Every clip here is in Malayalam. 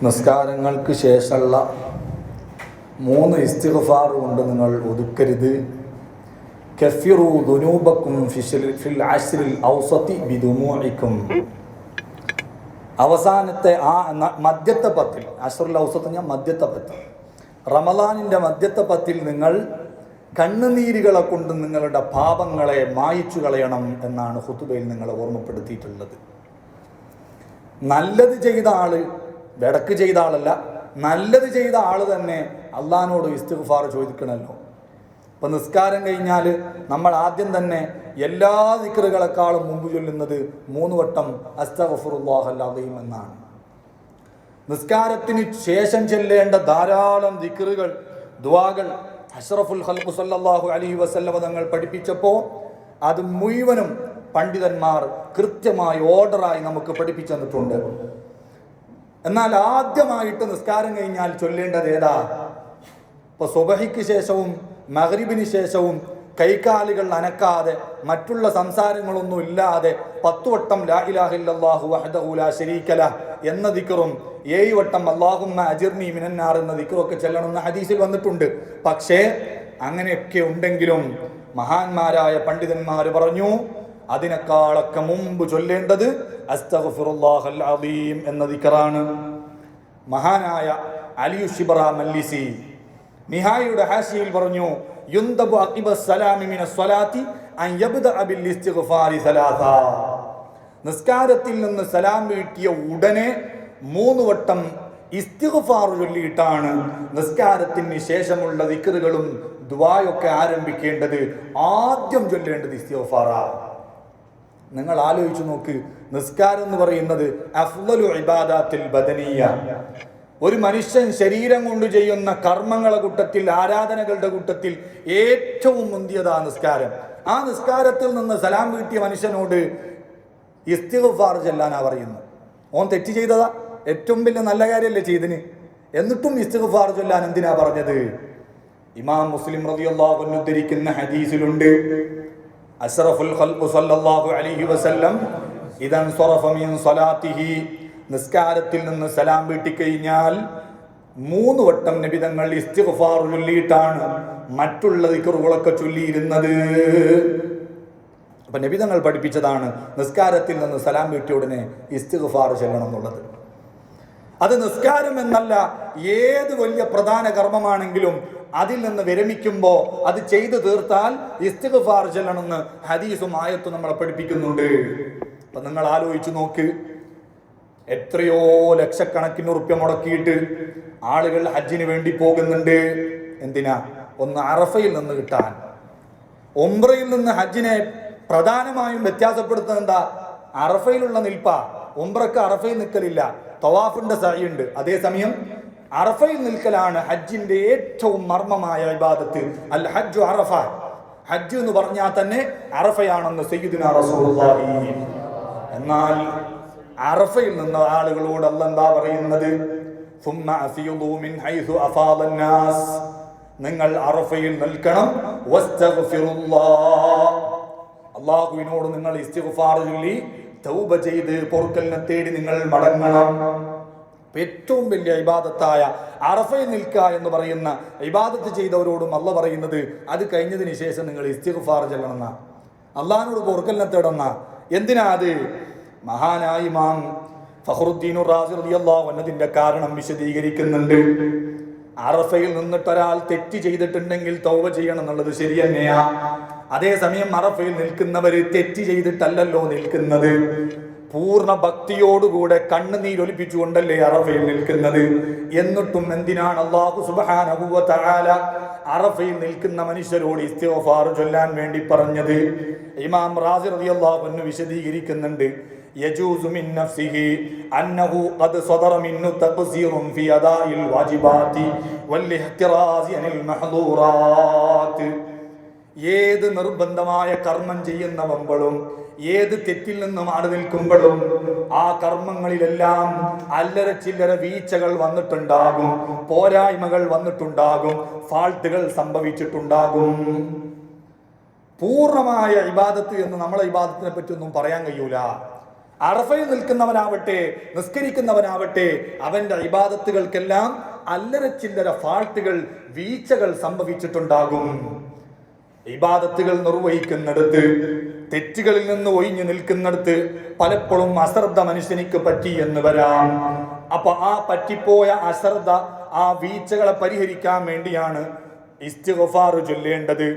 നിസ്കാരങ്ങൾക്ക് ശേഷമുള്ള 3 ഇസ്തിഗ്ഫാർ കൊണ്ട് നിങ്ങൾ ഒതുക്കരുത്. കഫിറു ദുനൂബക്കും ഫിൽ അശ്റിൽ ഔസതി ബിദുമൂഇക്കും. അവസാനത്തെ മധ്യത്തെ പത്തിൽ, അശ്റുൽ ഔസത്ത് ഞാൻ മധ്യത്തെ പത്തിൽ, റമളാനിൻ്റെ മധ്യത്തെ പത്തിൽ നിങ്ങൾ കണ്ണുനീരുകളെ കൊണ്ട് നിങ്ങളുടെ പാപങ്ങളെ മായിച്ചു കളയണം എന്നാണ് ഖുതുബയിൽ നിങ്ങളെ ഓർമ്മപ്പെടുത്തിയിട്ടുള്ളത്. നല്ലത് ചെയ്ത ആള്, വെടക്ക് ചെയ്ത ആളല്ല, നല്ലത് ചെയ്ത ആൾ തന്നെ അള്ളാഹിനോട് ഇസ്തിഗ്ഫാർ ചോദിക്കണമല്ലോ. ഇപ്പം നിസ്കാരം കഴിഞ്ഞാൽ നമ്മൾ ആദ്യം തന്നെ എല്ലാ ദിക്റുകളെക്കാളും മുമ്പ് ചൊല്ലുന്നത് 3 വട്ടം അസ്തഗ്ഫിറുല്ലാഹൽ അദീം എന്നാണ്. നിസ്കാരത്തിന് ശേഷം ചൊല്ലേണ്ട ധാരാളം ദിക്റുകൾ, ദുആകൾ അഷ്റഫുൽ ഖൽഖ് സല്ലല്ലാഹു അലൈഹി വസല്ലം തങ്ങൾ പഠിപ്പിച്ചപ്പോൾ അത് മുഴുവനും പണ്ഡിതന്മാർ കൃത്യമായി ഓർഡറായി നമുക്ക് പഠിപ്പിച്ചു തന്നിട്ടുണ്ട്. എന്നാൽ ആദ്യമായിട്ട് നിസ്കാരം കഴിഞ്ഞാൽ ചൊല്ലേണ്ടത് ഏതാ? ഇപ്പോൾ സുബഹിക്ക് ശേഷവും മഗ്രിബിന് ശേഷവും കൈകാലുകൾ അനക്കാതെ മറ്റുള്ള സംസാരങ്ങളൊന്നും ഇല്ലാതെ 10 വട്ടം ലാ ഇലാഹ ഇല്ലല്ലാഹു വഹ്ദഹു ലാ ശരീക ലഹ് എന്ന ദിക്റും 7 വട്ടം അല്ലാഹുമ്മ അജിർനി മിനന്നാർ എന്ന ദിക്റൊക്കെ ചെല്ലണമെന്ന് ഹദീസിൽ വന്നിട്ടുണ്ട്. പക്ഷേ അങ്ങനെയൊക്കെ ഉണ്ടെങ്കിലും മഹാന്മാരായ പണ്ഡിതന്മാർ പറഞ്ഞു അതിനേക്കാളൊക്കെ മുമ്പ് ചൊല്ലേണ്ടത് അസ്തഗ്ഫിറുല്ലാഹൽ അദീം എന്ന ദിക്റാണ്. മഹാനായ അലിയു ശിബ്റ മല്ലിസി നിഹായിയുടെ ഹാഷിയിൽ പറഞ്ഞു, യുൻദബു അഖിബ സലാമി മിനസ് സ്വലാത്തി അൻ യബ്ദഅ ബിൽ ഇസ്തിഗ്ഫാരി സലാസ. നിസ്കാരത്തിൽ നിന്ന് സലാം വീട്ടിയ ഉടനെ 3 വട്ടം ഇസ്തിഗ്ഫാർ ചൊല്ലിയിട്ടാണ് നിസ്കാരത്തിന് ശേഷമുള്ള ദിക്റുകളും ദുആയൊക്കെ ആരംഭിക്കേണ്ടത്. ആദ്യം ചൊല്ലേണ്ടത് ഇസ്തിഗ്ഫാറാണ്. നിങ്ങൾ ആലോചിച്ചു നോക്ക്, നിസ്കാരം എന്ന് പറയുന്നത് അഫ്ളലു ഇബാദാത്തിൽ ബദനിയ, ഒരു മനുഷ്യൻ ശരീരം കൊണ്ട് ചെയ്യുന്ന കർമ്മങ്ങളെ കൂട്ടത്തിൽ, ആരാധനകളുടെ കൂട്ടത്തിൽ ഏറ്റവും മുന്തിയതാ നിസ്കാരം. ആ നിസ്കാരത്തിൽ നിന്ന് സലാം വീട്ടിയ മനുഷ്യനോട് ഇസ്തിഗ്ഫാർ ചെല്ലാനാ പറയുന്നു. ഓൻ തെറ്റ് ചെയ്തതാ, ഏറ്റവും വലിയ നല്ല കാര്യമല്ലേ ചെയ്തിന്, എന്നിട്ടും ഇസ്തിഗ്ഫാർ ചൊല്ലാൻ എന്തിനാ പറഞ്ഞത്? ഇമാം മുസ്ലിം റളിയല്ലാഹു അൻഹു ഉദ്ധരിക്കുന്ന ഹദീസിലുണ്ട്, അഷ്റഫുൽ ഖൽഖ് സല്ലല്ലാഹു അലൈഹി വസല്ലം ഇദൻ സറഫ മിൻ സ്വലാത്തിഹി, നിസ്കാരത്തിൽ നിന്ന് സലാം വീട്ടിക്കഴിഞ്ഞാൽ 3 വട്ടം നബി തങ്ങൾ ഇസ്തിഗ്ഫാർ ചൊല്ലിയിട്ടാണ് മറ്റുള്ള ദിക്റുകളൊക്കെ ചൊല്ലിയിരുന്നത്. അപ്പൊ നബി തങ്ങൾ പഠിപ്പിച്ചതാണ് നിസ്കാരത്തിൽ നിന്ന് സലാം വീട്ടിയ ഉടനെ ഇസ്തിഗ്ഫാർ ചൊല്ലണം എന്നുള്ളത്. അത് നിസ്കാരം എന്നല്ല, ഏത് വലിയ പ്രധാന കർമ്മമാണെങ്കിലും അതിൽ നിന്ന് വിരമിക്കുമ്പോൾ അത് ചെയ്തു തീർത്താൽ ഇസ്തിഗ്ഫാർ ചൊല്ലണമെന്ന് ഹദീസും ആയത്തും നമ്മളെ പഠിപ്പിക്കുന്നുണ്ട്. അപ്പൊ നിങ്ങൾ ആലോചിച്ചു നോക്ക്, എത്രയോ ലക്ഷക്കണക്കിന് റുപ്യ മുടക്കിയിട്ട് ആളുകൾ ഹജ്ജിന് വേണ്ടി പോകുന്നുണ്ട്. എന്തിനാ? ഒന്ന് അറഫയിൽ നിന്ന് കിട്ടാൻ. ഉംറയിൽ നിന്ന് ഹജ്ജിനെ പ്രധാനമായും വ്യത്യാസപ്പെടുത്തുന്നത് എന്താ? അറഫയിലുള്ള നിൽപ്പ. ഉംറക്ക് അറഫയിൽ നിൽക്കലില്ല, തവാഫിന്റെ സഅയുണ്ട്. അതേസമയം അറഫയിൽ നിൽക്കലാണ് ഹജ്ജിന്റെ ഏറ്റവും മർമ്മമായ ഇബാദത്ത്. അൽ ഹജ്ജു അറഫ. ഹജ്ജ് എന്ന് പറഞ്ഞാൽ തന്നെ അറഫയാണെന്ന് സയ്യിദുനാ റസൂലുള്ളാഹി. എന്നാൽ അറഫയിൽ നിന്ന ആളുകളോട് അല്ലാഹ് എന്താ പറയുന്നത്? സുമ്മ അഫീദു മിൻ ഹൈസു അഫാദൻ നാസ്, നിങ്ങൾ അറഫയിൽ നിൽക്കണം. വസ്തഗ്ഫിറുല്ലാഹ്, അല്ലാഹുവിനോട് നിങ്ങൾ ഇസ്തിഗ്ഫാർ ചൊല്ലി തൗബ ചെയ്ത് പൊറുക്കലിനെ തേടി നിങ്ങൾ മടങ്ങണം. ഏറ്റവും വലിയ ഇബാദത്തായ അറഫയിൽ നിൽക്കുക എന്ന് പറയുന്ന ഇബാദത്ത് ചെയ്തവരോടും അല്ലാഹ് പറയുന്നത് അത് കഴിഞ്ഞതിന് ശേഷം നിങ്ങൾ ഇസ്തിഗ്ഫാർ ചൊല്ലണമെന്ന, അള്ളാഹിനോട് പൊറുക്കലിനെ തേടുന്ന. എന്തിനാ അത്? മഹാനായ ഇമാം ഫഖ്റുദ്ദീൻ റാസി റളിയല്ലാഹു അൻഹു അതിന്റെ കാരണം വിശദീകരിക്കുന്നുണ്ട്. അറഫയിൽ നിന്നിട്ട് ഒരാൾ തെറ്റ് ചെയ്തിട്ടുണ്ടെങ്കിൽ തൗബ ചെയ്യണം എന്നുള്ളത് ശരി തന്നെയാ. അതേസമയം അറഫയിൽ നിൽക്കുന്നവര് തെറ്റ് ചെയ്തിട്ടല്ലല്ലോ നിൽക്കുന്നത്, പൂർണ്ണ ഭക്തിയോടുകൂടെ കണ്ണുനീരൊലിപ്പിച്ചുകൊണ്ടല്ലേ അറഫയിൽ നിൽക്കുന്നത്. എന്നിട്ടും എന്തിനാണ് അല്ലാഹു സുബ്ഹാനഹു വ തആല അറഫയിൽ നിൽക്കുന്ന മനുഷ്യരോട് ഇസ്തിഗ്ഫാർ ചൊല്ലാൻ വേണ്ടി പറഞ്ഞത്? ഇമാം റാസി റളിയല്ലാഹു അൻഹു വിശദീകരിക്കുന്നുണ്ട്, യജൂസു മിൻ നഫ്സിഹി അന്നഹു ഖദ് സദറ മിൻഹു തഖ്സീറുൻ ഫി അദാഇൽ വാജിബാതി വൽ ഇഹ്തിറാസി അനിൽ മഹ്ദൂറാത്ത്. ഏത് നിർബന്ധമായ കർമ്മം ചെയ്യുന്നവമ്പോഴും ഏത് തെറ്റിൽ നിന്നും ആട് നിൽക്കുമ്പോഴും ആ കർമ്മങ്ങളിലെല്ലാം അല്ലറ ചില്ലറ വീഴ്ചകൾ വന്നിട്ടുണ്ടാകും, പോരായ്മകൾ വന്നിട്ടുണ്ടാകും, ഫാൾട്ടുകൾ സംഭവിച്ചിട്ടുണ്ടാകും. പൂർണ്ണമായ ഇബാദത്ത് എന്ന് നമ്മളെ ഇബാദത്തിനെ പറ്റി ഒന്നും പറയാൻ കഴിയൂല. അറഫയിൽ നിൽക്കുന്നവനാവട്ടെ നിസ്കരിക്കുന്നവനാവട്ടെ അവന്റെ ഇബാദത്തുകൾക്കെല്ലാം അല്ലറ ചില്ലറ ഫാൾട്ടുകൾ, വീഴ്ചകൾ സംഭവിച്ചിട്ടുണ്ടാകും. ഇബാദത്തുകൾ നിർവഹിക്കുന്നിടത്ത്, തെറ്റുകളിൽ നിന്ന് ഒഴിഞ്ഞു നിൽക്കുന്നിടത്ത് പലപ്പോഴും അശ്രദ്ധ മനുഷ്യനിക്ക് പറ്റി എന്ന് വരാം. അപ്പൊ ആ പറ്റിപ്പോയ അശ്രദ്ധ, ആ വീഴ്ചകളെ പരിഹരിക്കാൻ വേണ്ടിയാണ് ഇസ്തിഗ്ഫാർ ചൊല്ലേണ്ടത്.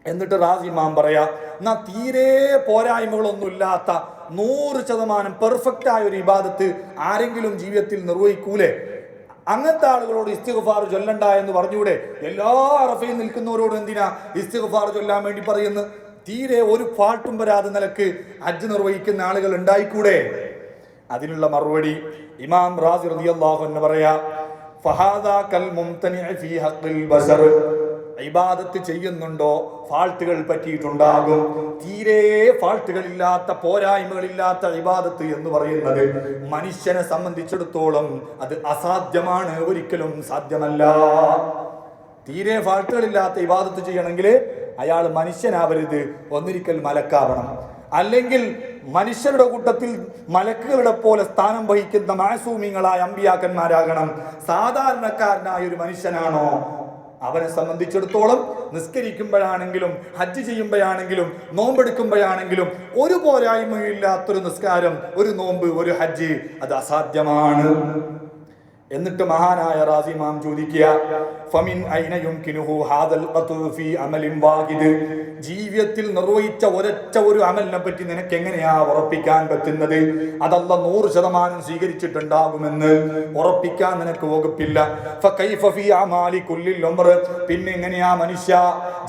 എന്നിട്ട് റാസിമാം പറയാ, എന്നാ തീരെ പോരായ്മകളൊന്നും ഇല്ലാത്ത 100% പെർഫെക്റ്റ് ആയ ഒരു ഇബാദത്ത് ആരെങ്കിലും ജീവിതത്തിൽ നിർവഹിക്കൂലേ? അങ്ങനത്തെ ആളുകളോട് ഇസ്തിഗ്ഫാർ ചൊല്ലണ്ട എന്ന് പറഞ്ഞൂടെ? എല്ലാ അറഫയിൽ നിൽക്കുന്നവരോടും എന്തിനാ ഇസ്തിഗ്ഫാർ ചൊല്ലാൻ വേണ്ടി പറയുന്നത്? തീരെ ഒരു ഫാൾട്ടും വരാതെ നിലക്ക് ഹജ്ജ് നിർവഹിക്കുന്ന ആളുകൾ ഉണ്ടായിക്കൂടെ? അതിനുള്ള മറുപടി ഇമാം റാസി റളിയല്ലാഹു അൻഹു പറയാ, ഫഹാദാ കൽ മുംതനിഅ ഫീ ഹഖ്ഖിൽ ബശർ. ഇബാദത്ത് ചെയ്യുന്നുണ്ടോ ഫാൾട്ടുകൾ പറ്റിയിട്ടുണ്ടാകും. തീരെ ഫാൾട്ടുകളില്ലാത്ത, പോരായ്മകളില്ലാത്ത ഇബാദത്ത് എന്ന് പറയുന്നത് മനുഷ്യനെ സംബന്ധിച്ചിടത്തോളം അത് അസാധ്യമാണ്, ഒരിക്കലും സാധ്യമല്ല. തീരെ ഫാൾട്ടുകളില്ലാത്ത ഇബാദത്ത് ചെയ്യണമെങ്കിൽ അയാൾ മനുഷ്യനാവരുത്, ഒന്നിരിക്കൽ മലക്കാവണം. അല്ലെങ്കിൽ മനുഷ്യരുടെ കൂട്ടത്തിൽ മലക്കുകളുടെ പോലെ സ്ഥാനം വഹിക്കുന്ന മാസൂമിങ്ങളായ അമ്പിയാക്കന്മാരാകണം. സാധാരണക്കാരനായ ഒരു മനുഷ്യനാണോ അവനെ സംബന്ധിച്ചിടത്തോളം നിസ്കരിക്കുമ്പോഴാണെങ്കിലും ഹജ്ജ് ചെയ്യുമ്പോഴാണെങ്കിലും നോമ്പെടുക്കുമ്പോഴാണെങ്കിലും ഒരു പോരായ്മയില്ലാത്തൊരു നിസ്കാരം, ഒരു നോമ്പ്, ഒരു ഹജ്ജ് അത് അസാധ്യമാണ്. എന്നിട്ട് മഹാനായ റാസി ഇമാം ചോദിക്കുക, ഫമിൻ ഐന യുംകിനുഹു ഹാദൽ ഖത്ഉ ഫീ അമലിൻ വാഹിദ്. ജീവിതത്തിൽ നിർവഹിച്ച ഒരൊറ്റ ഒരു അമലിനെ പറ്റി നിനക്ക് എങ്ങനെയാ ഉറപ്പിക്കാൻ പറ്റുന്നത്? അതല്ല 100% സ്വീകരിച്ചിട്ടുണ്ടാകുമെന്ന് ഉറപ്പിക്കാൻ നിനക്ക് വകുപ്പില്ല. ഫകൈഫ ഫീ അമാലി കുല്ലിൽ ഉംർ. പിന്നെ എങ്ങനെയാ മനുഷ്യ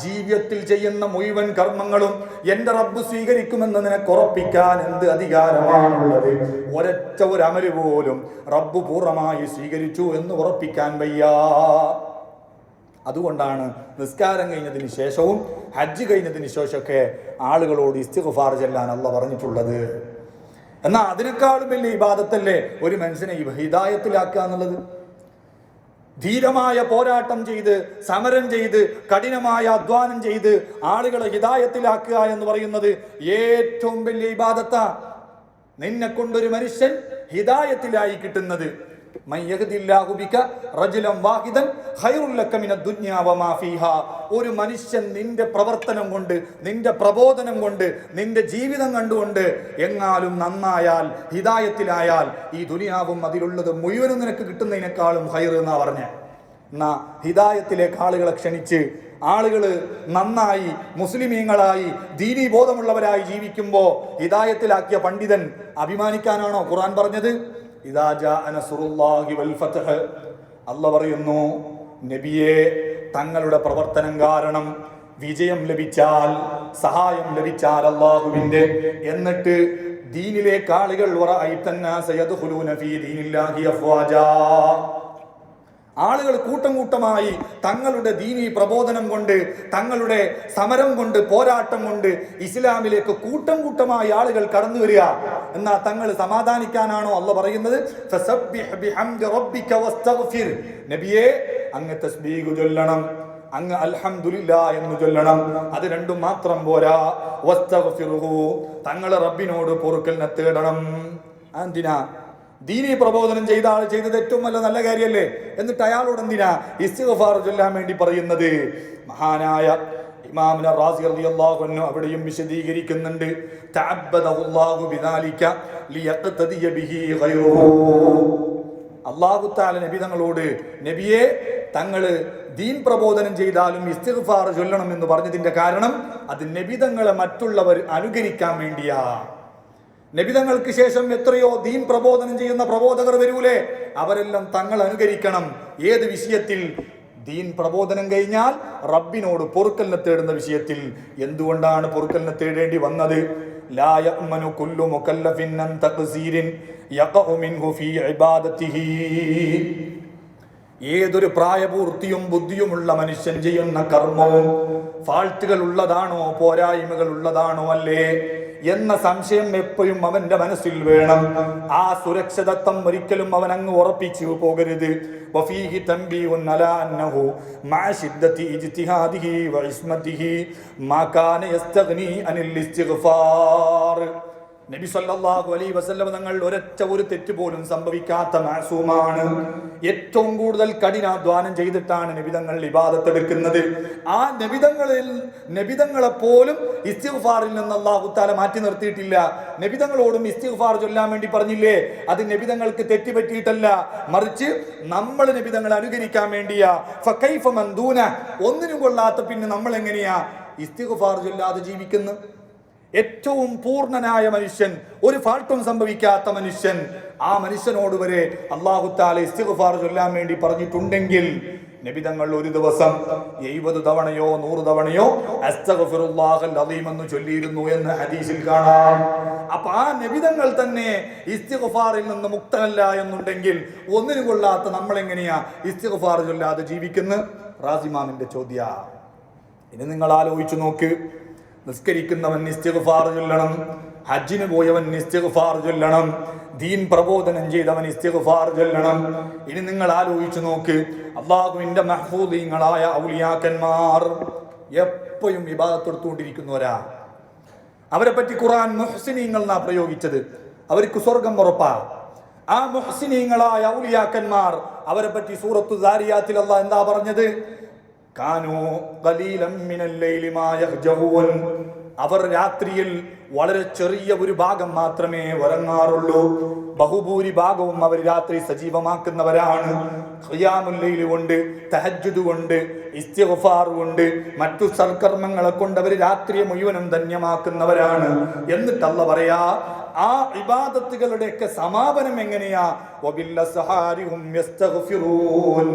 ജീവിതത്തിൽ ചെയ്യുന്ന മുഴുവൻ കർമ്മങ്ങളും എന്റെ റബ്ബ് സ്വീകരിക്കുമെന്ന് നിനക്ക് ഉറപ്പിക്കാൻ എന്ത് അധികാരമാണുള്ളത്? ഒരൊറ്റ ഒരു അമല് പോലും റബ്ബ് പൂർണ്ണമായി സ്വീകരിച്ചു എന്ന് ഉറപ്പിക്കാൻ വയ്യ. അതുകൊണ്ടാണ് നിസ്കാരം കഴിഞ്ഞതിന് ശേഷവും ഹജ്ജ് കഴിഞ്ഞതിന് ശേഷമൊക്കെ ആളുകളോട് ഇസ്തിഗ്ഫാർ ചെല്ലാൻ അല്ലാഹ് പറഞ്ഞിട്ടുള്ളത്. എന്നാൽ അതിനേക്കാളും വലിയ ഇബാദത്തല്ലേ ഒരു മനുഷ്യനെ ഹിദായത്തിലാക്കുക എന്നുള്ളത്? ധീരമായ പോരാട്ടം ചെയ്ത്, സമരം ചെയ്ത്, കഠിനമായ അധ്വാനം ചെയ്ത് ആളുകളെ ഹിദായത്തിലാക്കുക എന്ന് പറയുന്നത് ഏറ്റവും വലിയ ഇബാദത്താ. നിന്നെ കൊണ്ടൊരു മനുഷ്യൻ ഹിദായത്തിലായി കിട്ടുന്നത് ഒരു മനുഷ്യൻ നിന്റെ പ്രവർത്തനം കൊണ്ട്, നിന്റെ പ്രബോധനം കൊണ്ട്, നിന്റെ ജീവിതം കണ്ടുകൊണ്ട് എങ്ങാലും നന്നായാൽ, ഹിദായത്തിലായാൽ ഈ ദുനിയാവും അതിലുള്ളത് മുഴുവനും നിനക്ക് കിട്ടുന്നതിനേക്കാളും ഖൈർ എന്നാ പറഞ്ഞേ. എന്നാ ഹിദായത്തിലേക്ക് ആളുകളെ ക്ഷണിച്ച് ആളുകൾ നന്നായി മുസ്ലിമീങ്ങളായി ദീനീ ബോധമുള്ളവരായി ജീവിക്കുമ്പോ ഹിദായത്തിലാക്കിയ പണ്ഡിതൻ അഭിമാനിക്കാനാണോ ഖുർആൻ പറഞ്ഞത്? ഇദാ ജാഅ നസ്റുല്ലാഹി വൽ ഫത്ഹ്. അല്ലാഹ് പറയുന്നു, നബിയെ തങ്ങളുടെ പ്രവർത്തനം കാരണം വിജയം ലഭിച്ചാൽ, സഹായം ലഭിച്ചാൽ അല്ലാഹുവിന്റെ, എന്നിട്ട് ദീനിലേക്ക് ആളുകൾ വറഅയ്തന്നാസ യദ്ഖുലൂന ഫീ ദീനില്ലാഹി അഫ്വാജാ, ആളുകൾ കൂട്ടം കൂട്ടമായി തങ്ങളുടെ ദീനീ പ്രബോധനം കൊണ്ട്, തങ്ങളുടെ സമരം കൊണ്ട്, പോരാട്ടം കൊണ്ട് ഇസ്ലാമിലേക്ക് കൂട്ടം കൂട്ടമായി ആളുകൾ കടന്നു വരിക. എന്നാ തങ്ങൾ സമാധാനിക്കാനാണോ അല്ലാഹ് പറയുന്നത്? ഫസബ്ബിഹ് ബിഹംദി റബ്ബിക വസ്തഗ്ഫിർ. നബിയേ അങ്ങ് തസ്ബീഹ് ചൊല്ലണം, അങ്ങ് അൽഹംദുലില്ലാ എന്ന് ചൊല്ലണം. അത് രണ്ടും മാത്രം പോരാ. വസ്തഗ്ഫിറുഹു, തങ്ങൾ റബ്ബിനോട് പൊറുക്കലിനെ തേടണം. എന്തിനാ? ദീനീ പ്രബോധനം ചെയ്ത ആൾ ചെയ്തത് ഏറ്റവും നല്ല കാര്യമല്ലേ? എന്നിട്ട് അയാളോട് എന്തിനാ ഇസ്തിഗ്ഫാർ ചൊല്ലാൻ വേണ്ടി പറയുന്നത്? മഹാനായ ഇമാം റാസി റളിയല്ലാഹു അൻഹു അവിടെയും വിശദീകരിക്കുന്നുണ്ട്. തഅബ്ബദഹുല്ലാഹു ബിദാലിക ലിയഖ്തദിയ ബിഹി ഗൈറുഹു. അല്ലാഹു തആല നബി തങ്ങളോട്, നബിയെ തങ്ങള് ദീൻ പ്രബോധനം ചെയ്താലും ഇസ്തിഗ്ഫാർ ചൊല്ലണം എന്ന് പറഞ്ഞതിന്റെ കാരണം അത് നബി തങ്ങളെ മറ്റുള്ളവർ അനുകരിക്കാൻ വേണ്ടിയാ. നബിതങ്ങൾക്ക് ശേഷം എത്രയോ ദീൻ പ്രബോധനം ചെയ്യുന്ന പ്രബോധകർ വരൂലേ, അവരെല്ലാം തങ്ങൾ അനുകരിക്കണം. ഏത് വിഷയത്തിൽ? ദീൻ പ്രബോധനം കഴിഞ്ഞാൽ റബ്ബിനോട് പൊറുക്കലിനെ തേടുന്ന വിഷയത്തിൽ. എന്തുകൊണ്ടാണ് പൊറുക്കലിനെ തേടേണ്ടി വന്നത്? ലാ യഅ്മനു കുല്ലു മുകല്ലഫിൻ അൻ തഖ്സീരിൻ യഖഉ മിൻഹു ഫീ ഇബാദതിഹി. ഏതൊരു പ്രായപൂർത്തിയും ബുദ്ധിയുമുള്ള മനുഷ്യൻ ചെയ്യുന്ന കർമ്മവും ഫാൾട്ടുകൾ ഉള്ളതാണോ പോരായ്മകൾ ഉള്ളതാണോ അല്ലേ എന്ന സംശയം എപ്പോഴും അവന്റെ മനസ്സിൽ വേണം. ആ സുരക്ഷിതത്വം ഒരിക്കലും അവൻ അങ്ങ് ഉറപ്പിച്ചു പോകരുത്. വഫീഹി തൻബീഹുൻ അലാ അന്നഹു മഅ ശിദ്ദതി ഇജ്തിഹാദിഹി വഇസ്മതിഹി മാ കാന യസ്തഗ്നി അനിൽ ഇസ്തിഗ്ഫാർ. നബി സല്ലല്ലാഹു അലൈഹി വസല്ലം തങ്ങൾ ഒരൊറ്റ ഒരു തെറ്റ് പോലും സംഭവിക്കാത്ത മാസൂമാണ്. ഏറ്റവും കൂടുതൽ കഠിനാധ്വാനം ചെയ്തിട്ടാണ് നബിതങ്ങൾ ഇബാദത്ത് എടുക്കുന്നത്. ആ നബിതങ്ങളെ പോലും ഇസ്തിഗ്ഫാറിൽ നിന്ന് അല്ലാഹു തആല മാറ്റി നിർത്തിയിട്ടില്ല. നബിതങ്ങളോടും ഇസ്തിഗ്ഫാർ ചൊല്ലാൻ വേണ്ടി പറഞ്ഞില്ലേ? അത് നബിതങ്ങൾക്ക് തെറ്റ് പറ്റിയിട്ടല്ല, മറിച്ച് നമ്മൾ നബിതങ്ങളെ അനുകരിക്കാൻ വേണ്ടിയാ. ഫകൈഫ മൻ ദൂന, ഒന്നിനും കൊള്ളാത്ത പിന്നെ നമ്മൾ എങ്ങനെയാ ഇസ്തിഗ്ഫാർ ചൊല്ലാതെ ജീവിക്കുന്നത്? ഏറ്റവും പൂർണ്ണനായ മനുഷ്യൻ, ഒരു ഫാൾട്ടും സംഭവിക്കാത്ത മനുഷ്യൻ, ആ മനുഷ്യനോട് വരെ അല്ലാഹു തആല ഇസ്തിഗ്ഫാർ ചൊല്ലാൻ വേണ്ടി പറഞ്ഞിട്ടുണ്ടെങ്കിൽ നബിതങ്ങൾ ഒരു ദിവസം 70 തവണയോ 100 തവണയോ അസ്തഗ്ഫിറുല്ലാഹൽ അദീം എന്ന് ചൊല്ലിയിരുന്നു എന്ന് ഹദീസിൽ കാണാം. അപ്പൊ ആ നബിതങ്ങൾ തന്നെ ഇസ്തിഗ്ഫാറിൽ നിന്ന് മുക്തനല്ല എന്നുണ്ടെങ്കിൽ ഒന്നിനും കൊള്ളാത്ത നമ്മൾ എങ്ങനെയാ ഇസ്തിഗ്ഫാർ ചൊല്ലാതെ ജീവിക്കുന്നത്? റാസിമാമിന്റെ ചോദ്യ. ഇനി നിങ്ങൾ ആലോചിച്ചു നോക്ക്. നിസ്കരിക്കുന്നവൻ ഇസ്തിഗ്ഫാർ ചൊല്ലണം, ഹജ്ജിന് പോയവൻ ഇസ്തിഗ്ഫാർ ചൊല്ലണം, ദീൻ പ്രബോധനം ചെയ്തവൻ ഇസ്തിഗ്ഫാർ ചൊല്ലണം. ഇനി നിങ്ങൾ ആലോചിച്ചു നോക്ക്, അല്ലാഹുവിന്റെ മഹ്ഫൂദീങ്ങളായ ഔലിയാക്കന്മാർ എപ്പോഴും ഇബാദത്ത് എടുത്തുകൊണ്ടിരിക്കുന്നവരാ. അവരെ പറ്റി ഖുർആൻ മുഹ്സിനീങ്ങൾ എന്നാ പ്രയോഗിച്ചത്. അവർക്ക് സ്വർഗം ഉറപ്പാ. ആ മുഹ്സിനീങ്ങളായ ഔലിയാക്കന്മാർ, അവരെ പറ്റി സൂറത്തു ദാരിയാത്തിൽ അല്ലാഹ് എന്താ പറഞ്ഞത്? കാനൂ ഖലീലൻ മിനൽ ലൈലി മാ യഹ്ജഊൻ. അവർ രാത്രിയിൽ വളരെ ചെറിയ ഒരു ഭാഗം മാത്രമേ ഉറങ്ങാറുള്ളൂ. ബഹുഭൂരിഭാഗവും അവർ രാത്രി സജീവമാക്കുന്നവരാണ്. ഖിയാമുൽ ലൈൽ കൊണ്ട്, തഹജ്ജുദ് കൊണ്ട്, ഇസ്തിഗ്ഫാർ കൊണ്ട്, മറ്റു സൽക്കർമ്മങ്ങളെ കൊണ്ട് അവർ രാത്രിയെ മുഴുവനും ധന്യമാക്കുന്നവരാണ്. എന്നിട്ട് അല്ലാഹ് പറയാ, ആ ഇബാദത്തുകളുടെയൊക്കെ സമാപനം എങ്ങനെയാ? വബില്ലസ്ഹാരിഹും യസ്തഗ്ഫിറൂൻ.